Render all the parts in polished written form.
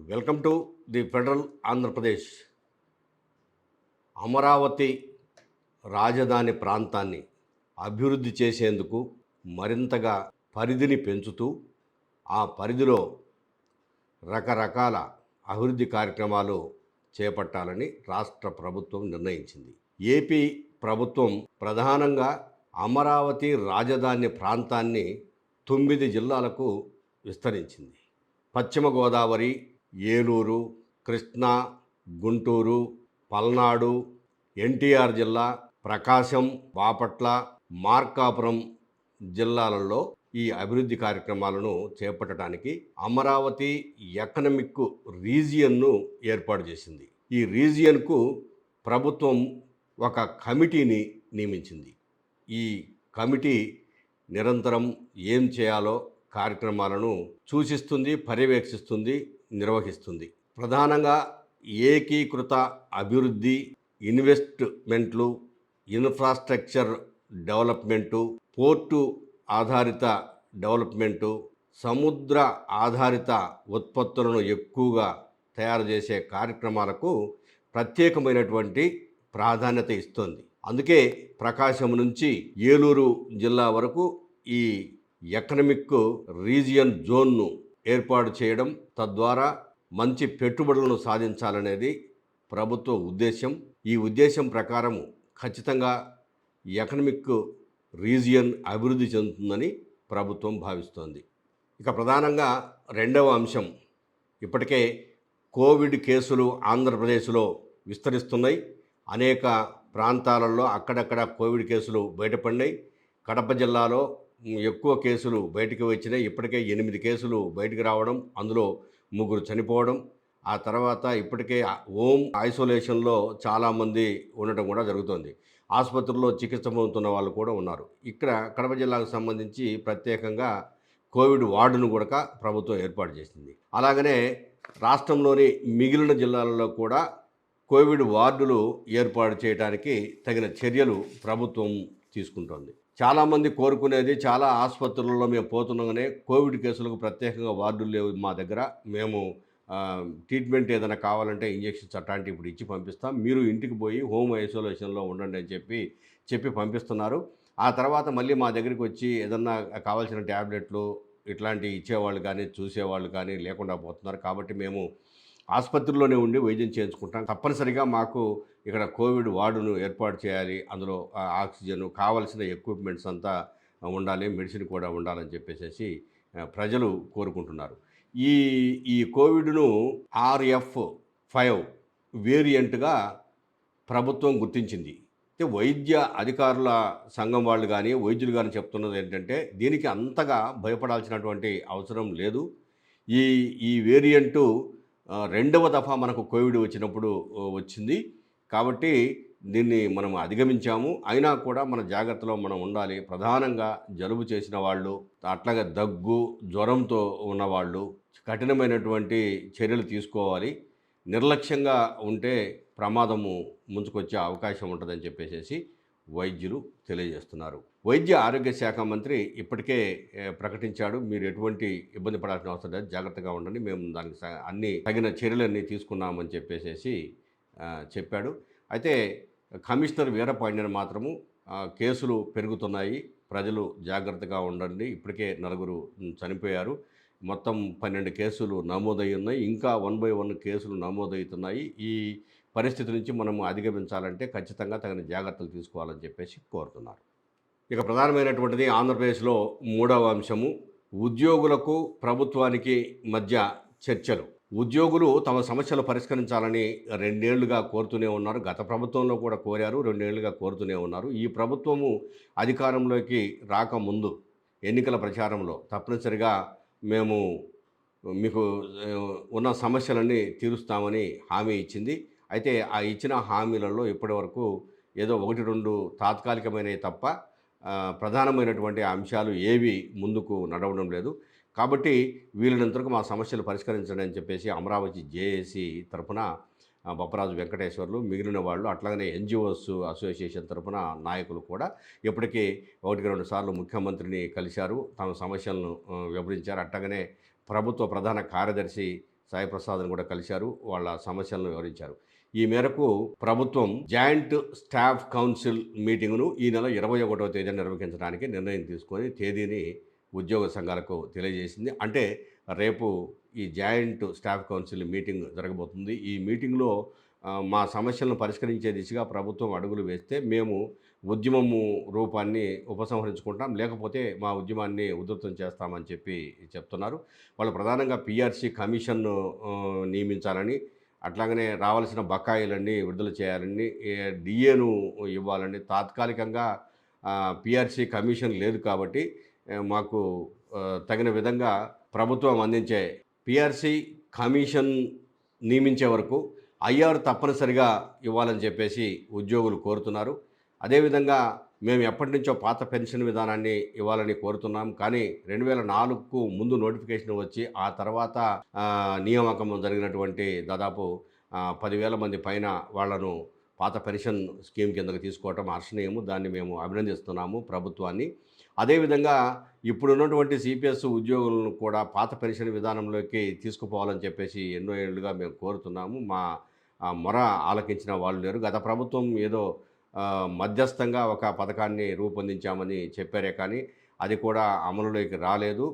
Welcome to the federal Andhra Pradesh. Amaravati రాజధాని ప్రాంతాన్ని అభివృద్ధి చేసేందుకు మరింతగా పరిధిని పెంచుతూ ఆ పరిధిలో రకరకాల అభివృద్ధి కార్యక్రమాలు చేపట్టాలని రాష్ట్ర ప్రభుత్వం నిర్ణయించింది. ఏపీ ప్రభుత్వం ప్రధానంగా అమరావతి రాజధాని ప్రాంతాన్ని 9 జిల్లాలకు విస్తరించింది. పశ్చిమ గోదావరి, ఏలూరు, కృష్ణా, గుంటూరు, పల్నాడు, ఎన్టీఆర్ జిల్లా, ప్రకాశం, బాపట్ల, మార్కాపురం జిల్లాలలో ఈ అభివృద్ధి కార్యక్రమాలను చేపట్టడానికి అమరావతి ఎకనమిక్ రీజియన్ను ఏర్పాటు చేసింది. ఈ రీజియన్కు ప్రభుత్వం ఒక కమిటీని నియమించింది. ఈ కమిటీ నిరంతరం ఏం చేయాలో కార్యక్రమాలను సూచిస్తుంది, పర్యవేక్షిస్తుంది, నిర్వహిస్తుంది. ప్రధానంగా ఏకీకృత అభివృద్ధి, ఇన్వెస్ట్మెంట్లు, ఇన్ఫ్రాస్ట్రక్చర్ డెవలప్మెంటు, పోర్టు ఆధారిత డెవలప్మెంటు, సముద్ర ఆధారిత ఉత్పత్తులను ఎక్కువగా తయారు చేసే కార్యక్రమాలకు ప్రత్యేకమైనటువంటి ప్రాధాన్యత ఇస్తోంది. అందుకే ప్రకాశం నుంచి ఏలూరు జిల్లా వరకు ఈ ఎకనమిక్ రీజియన్ జోన్ను ఏర్పాటు చేయడం, తద్వారా మంచి పెట్టుబడులను సాధించాలనేది ప్రభుత్వ ఉద్దేశం. ఈ ఉద్దేశం ప్రకారం ఖచ్చితంగా ఎకనమిక్ రీజియన్ అభివృద్ధి చెందుతుందని ప్రభుత్వం భావిస్తోంది. ఇక ప్రధానంగా రెండవ అంశం, ఇప్పటికే కోవిడ్ కేసులు ఆంధ్రప్రదేశ్లో విస్తరిస్తున్నాయి. అనేక ప్రాంతాలలో అక్కడక్కడ కోవిడ్ కేసులు బయటపడినాయి. కడప జిల్లాలో ఎక్కువ కేసులు బయటికి వచ్చినాయి. ఇప్పటికే 8 కేసులు బయటికి రావడం, అందులో 3 చనిపోవడం, ఆ తర్వాత ఇప్పటికే హోమ్ ఐసోలేషన్లో చాలామంది ఉండటం కూడా జరుగుతుంది. ఆసుపత్రుల్లో చికిత్స పొందుతున్న వాళ్ళు కూడా ఉన్నారు. ఇక్కడ కడప జిల్లాకు సంబంధించి ప్రత్యేకంగా కోవిడ్ వార్డును కూడా ప్రభుత్వం ఏర్పాటు చేసింది. అలాగనే రాష్ట్రంలోని మిగిలిన జిల్లాలలో కూడా కోవిడ్ వార్డులు ఏర్పాటు చేయడానికి తగిన చర్యలు ప్రభుత్వం తీసుకుంటోంది. చాలామంది కోరుకునేది, చాలా ఆసుపత్రులలో మేము పోతున్నాగానే కోవిడ్ కేసులకు ప్రత్యేకంగా వార్డులు లేవు మా దగ్గర, మేము ట్రీట్మెంట్ ఏదైనా కావాలంటే ఇంజెక్షన్స్ అట్లాంటివి ఇప్పుడు ఇచ్చి పంపిస్తాం, మీరు ఇంటికి పోయి హోమ్ ఐసోలేషన్లో ఉండండి అని చెప్పి పంపిస్తున్నారు. ఆ తర్వాత మళ్ళీ మా దగ్గరికి వచ్చి ఏదన్నా కావాల్సిన ట్యాబ్లెట్లు ఇట్లాంటివి ఇచ్చేవాళ్ళు కానీ చూసేవాళ్ళు కానీ లేకుండా పోతున్నారు. కాబట్టి మేము ఆసుపత్రిలోనే ఉండి వైద్యం చేయించుకుంటాం, తప్పనిసరిగా మాకు ఇక్కడ కోవిడ్ వార్డును ఏర్పాటు చేయాలి, అందులో ఆక్సిజన్ కావలసిన ఎక్విప్మెంట్స్ అంతా ఉండాలి, మెడిసిన్ కూడా ఉండాలని చెప్పేసి ప్రజలు కోరుకుంటున్నారు. ఈ కోవిడ్ను RF5 వేరియంట్గా ప్రభుత్వం గుర్తించింది. అయితే వైద్య అధికారుల సంఘం వాళ్ళు కానీ వైద్యులు కానీ చెప్తున్నది ఏంటంటే దీనికి అంతగా భయపడాల్సినటువంటి అవసరం లేదు. ఈ వేరియంటు రెండవ దఫా మనకు కోవిడ్ వచ్చినప్పుడు వచ్చింది కాబట్టి దీన్ని మనం అధిగమించాము. అయినా కూడా మన జాగ్రత్తలో మనం ఉండాలి. ప్రధానంగా జలుబు చేసిన వాళ్ళు, అట్లాగే దగ్గు, జ్వరంతో ఉన్నవాళ్ళు కఠినమైనటువంటి చర్యలు తీసుకోవాలి. నిర్లక్ష్యంగా ఉంటే ప్రమాదము ముంచుకొచ్చే అవకాశం ఉంటుందని చెప్పేసి వైద్యులు తెలియజేస్తున్నారు. వైద్య ఆరోగ్య శాఖ మంత్రి ఇప్పటికే ప్రకటించాడు, మీరు ఎటువంటి ఇబ్బంది పడాల్సిన అవసరం లేదు, జాగ్రత్తగా ఉండండి, మేము దానికి అన్ని తగిన చర్యలన్నీ తీసుకున్నామని చెప్పేసి చెప్పాడు. అయితే కమిషనర్ వీరపాండ్యన్ మాత్రము కేసులు పెరుగుతున్నాయి, ప్రజలు జాగ్రత్తగా ఉండండి, ఇప్పటికే 4 చనిపోయారు, మొత్తం 12 కేసులు నమోదై ఉన్నాయి, ఇంకా 1 by 1 కేసులు నమోదవుతున్నాయి, ఈ పరిస్థితి నుంచి మనము అధిగమించాలంటే ఖచ్చితంగా తగిన జాగ్రత్తలు తీసుకోవాలని చెప్పేసి కోరుతున్నారు. ఇక ప్రధానమైనటువంటిది ఆంధ్రప్రదేశ్లో మూడవ అంశము, ఉద్యోగులకు ప్రభుత్వానికి మధ్య చర్చలు. ఉద్యోగులు తమ సమస్యలు పరిష్కరించాలని 2 ఏళ్లుగా కోరుతూనే ఉన్నారు. గత ప్రభుత్వంలో కూడా కోరారు, 2 ఏళ్లుగా కోరుతూనే ఉన్నారు. ఈ ప్రభుత్వము అధికారంలోకి రాకముందు ఎన్నికల ప్రచారంలో తప్పనిసరిగా మేము మీకు ఉన్న సమస్యలన్నీ తీరుస్తామని హామీ ఇచ్చింది. అయితే ఆ ఇచ్చిన హామీలలో ఇప్పటివరకు ఏదో 1-2 తాత్కాలికమైనవి తప్ప ప్రధానమైనటువంటి అంశాలు ఏవి ముందుకు నడవడం లేదు. కాబట్టి వీలైనంతవరకు మా సమస్యలు పరిష్కరించండి అని చెప్పేసి అమరావతి జేఏసీ తరఫున బొప్పరాజు వెంకటేశ్వర్లు, మిగిలిన వాళ్ళు, అట్లాగనే ఎన్జిఓస్ అసోసియేషన్ తరఫున నాయకులు కూడా ఇప్పటికీ 1-2 సార్లు ముఖ్యమంత్రిని కలిశారు, తమ సమస్యలను వివరించారు. అట్లాగనే ప్రభుత్వ ప్రధాన కార్యదర్శి సాయి ప్రసాద్ని కూడా కలిశారు. వాళ్ళ సమస్యలను వివరించారు. ఈ మేరకు ప్రభుత్వం జాయింట్ స్టాఫ్ కౌన్సిల్ మీటింగును ఈ నెల 21వ తేదీన నిర్వహించడానికి నిర్ణయం తీసుకొని తేదీని ఉద్యోగ సంఘాలకు తెలియజేసింది. అంటే రేపు ఈ జాయింట్ స్టాఫ్ కౌన్సిల్ మీటింగ్ జరగబోతుంది. ఈ మీటింగ్లో మా సమస్యలను పరిష్కరించే దిశగా ప్రభుత్వం అడుగులు వేస్తే మేము ఉద్యమము రూపాన్ని ఉపసంహరించుకుంటాం, లేకపోతే మా ఉద్యమాన్ని ఉధృతం చేస్తామని చెప్పి చెప్తున్నారు. వాళ్ళు ప్రధానంగా పీఆర్సీ కమిషన్ను నియమించాలని, అట్లాగనే రావాల్సిన బకాయిలన్నీ విడుదల చేయాలని, డిఏను ఇవ్వాలని, తాత్కాలికంగా పీఆర్సీ కమిషన్ లేదు కాబట్టి మాకు తగిన విధంగా ప్రభుత్వం అందించే పీఆర్సీ కమిషన్ నియమించే వరకు ఐఆర్ తప్పనిసరిగా ఇవ్వాలని చెప్పేసి ఉద్యోగులు కోరుతున్నారు. అదేవిధంగా మేము ఎప్పటి నుంచో పాత పెన్షన్ విధానాన్ని ఇవ్వాలని కోరుతున్నాం. కానీ 2004కు ముందు నోటిఫికేషన్ వచ్చి ఆ తర్వాత నియామకం జరిగినటువంటి దాదాపు 10,000 మంది పైన వాళ్లను పాత పెన్షన్ స్కీమ్ కిందకు తీసుకోవటం హర్షణీయము. దాన్ని మేము అభినందిస్తున్నాము ప్రభుత్వాన్ని. అదేవిధంగా ఇప్పుడున్నటువంటి సిపిఎస్ ఉద్యోగులను కూడా పాత పెన్షన్ విధానంలోకి తీసుకుపోవాలని చెప్పేసి ఎన్నో ఏళ్ళుగా మేము కోరుతున్నాము. మా మొర ఆలకించిన వాళ్ళు లేరు. గత ప్రభుత్వం ఏదో మధ్యస్థంగా ఒక పథకాన్ని రూపొందించామని చెప్పారే కానీ అది కూడా అమలులోకి రాలేదు.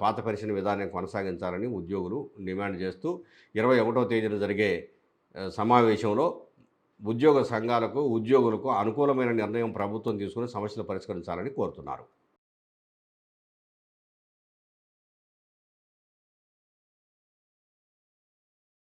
పాత పెన్షన్ విధానం కొనసాగించాలని ఉద్యోగులు డిమాండ్ చేస్తూ 21వ తేదీన జరిగే సమావేశంలో ఉద్యోగ సంఘాలకు, ఉద్యోగులకు అనుకూలమైన నిర్ణయం ప్రభుత్వం తీసుకుని సమస్యలు పరిష్కరించాలని కోరుతున్నారు.